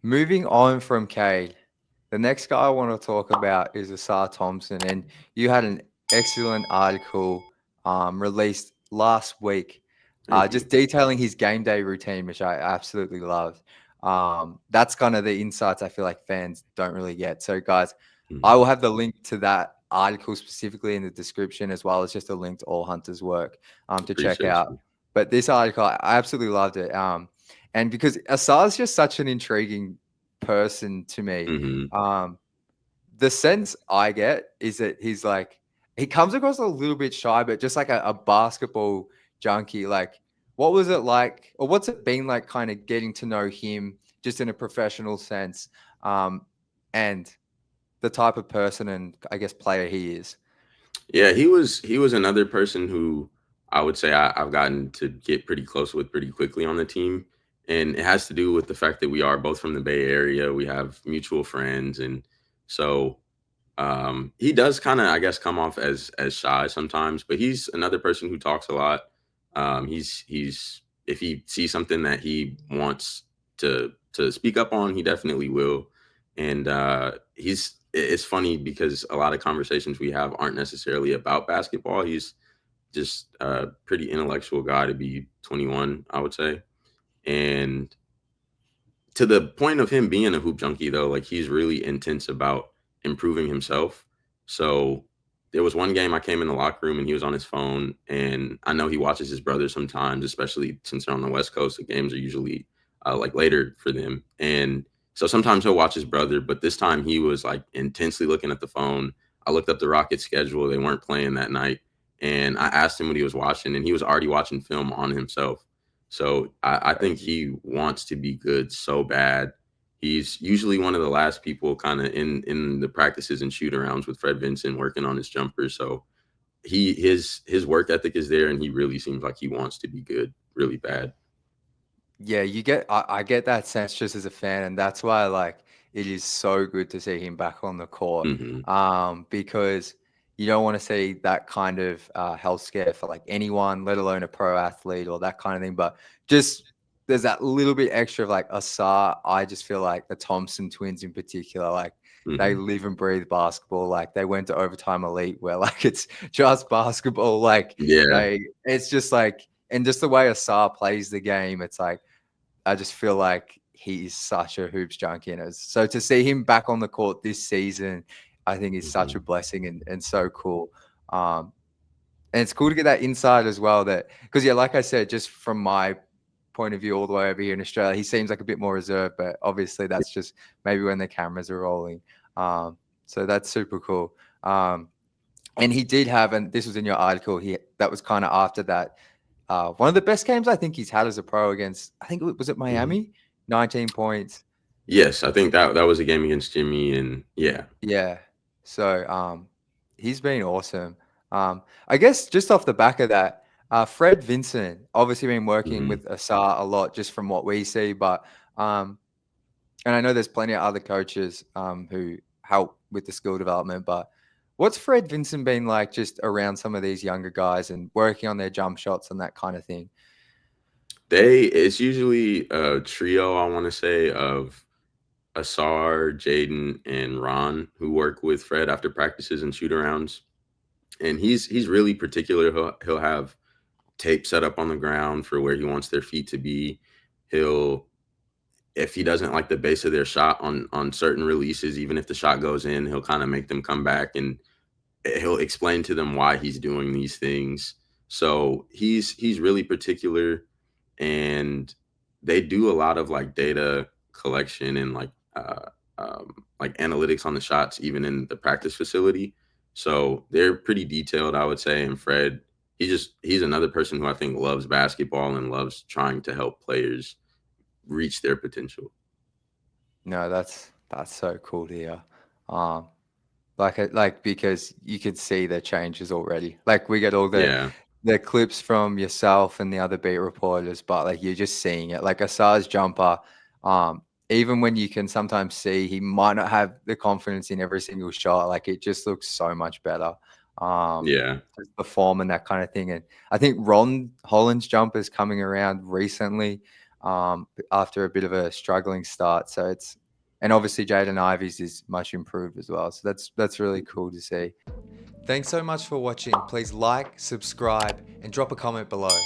Moving on from Cade, the next guy I want to talk about is Ausar Thompson, and you had an excellent article released last week, Thank you. just detailing his game day routine, which I absolutely loved. That's kind of the insights I feel like fans don't really get. So, guys, I will Mhm. have the link to that article specifically in the description, as well as just a link to all Hunter's work to check Appreciate out. you. But this article, I absolutely loved it. And because Asar's just such an intriguing person to me. Mhm. Um, the sense I get is that he's like he comes across a little bit shy, but just like a basketball junkie. Like, what was it like, or what's it been like, kind of getting to know him just in a professional sense, um, and the type of person and I guess player he is. Yeah, he was another person who I would say I've gotten to get pretty close with pretty quickly on the team, and it has to do with the fact that we are both from the Bay Area. We have mutual friends, and so he does kind of, I guess, come off as shy sometimes, but he's another person who talks a lot. He's if he sees something that he wants to speak up on, he definitely will. And it's funny because a lot of conversations we have aren't necessarily about basketball. He's just a pretty intellectual guy to be 21, I would say. And to the point of him being a hoop junkie though, like he's really intense about improving himself. So there was one game I came in the locker room and he was on his phone, and I know he watches his brother sometimes, especially since they're on the West Coast. The games are usually like later for them, and so sometimes he'll watch his brother. But this time he was like intensely looking at the phone. I looked up the Rockets schedule; they weren't playing that night, and I asked him what he was watching, and he was already watching film on himself. So I think Crazy. he wants to be good so bad. He's usually one of the last people kind of in the practices and shoot arounds with Fred Vinson working on his jumper. So his work ethic is there, and he really seems like he wants to be good really bad. Yeah, I get that sense just as a fan, and that's why like it is so good to see him back on the court. Hmm. Because you don't want to see that kind of health scare for like anyone, let alone a pro athlete or that kind of thing. But just there's that little bit extra of like Asar. I just feel like the Thompson twins in particular, like they Hmm. live and breathe basketball. Like they went to overtime elite where like it's just basketball. Like Yeah. it's just like, and just the way Asar plays the game, it's like I just feel like he is such a hoops junkie. And so to see him back on the court this season, I think is such a Hmm. blessing and so cool. Um, and it's cool to get that insight as well. That because yeah, like I said, just from my point of view, all the way over here in Australia, he seems like a bit more reserved, but obviously that's just maybe when the cameras are rolling. Um, so that's super cool. And he did have, and this was in your article, he that was kind of after that. One of the best games I think he's had as a pro against, I think it was at Hmm. Miami, 19 points. Yes, I think that was a game against Jimmy, and yeah. Yeah. So he's been awesome. I guess just off the back of that, Fred Vinson, obviously been working Hmm. with Asar a lot just from what we see, but um, and I know there's plenty of other coaches who help with the skill development, but what's Fred Vinson been like just around some of these younger guys and working on their jump shots and that kind of thing? It's usually a trio, I want to say, of Asar, Jaden, and Ron, who work with Fred after practices and shoot arounds. And he's really particular. He'll have tape set up on the ground for where he wants their feet to be. He'll, if he doesn't like the base of their shot on certain releases, even if the shot goes in, he'll kind of make them come back, and he'll explain to them why he's doing these things. So he's really particular, and they do a lot of like data collection and like analytics on the shots, even in the practice facility. So they're pretty detailed, I would say. And Fred, he's another person who I think loves basketball and loves trying to help players reach their potential. No, that's so cool to hear. Um, like because you could see the changes already. Like we get all Yeah. the clips from yourself and the other beat reporters, but like you're just seeing it. Like Asar's jumper, even when you can sometimes see he might not have the confidence in every single shot, like it just looks so much better. Yeah. Just the form and that kind of thing. And I think Ron Holland's jumper is coming around recently. after a bit of a struggling start. So and obviously Jaden Ivies is much improved as well. So that's really cool to see. Thanks so much for watching. Please like, subscribe, and drop a comment below.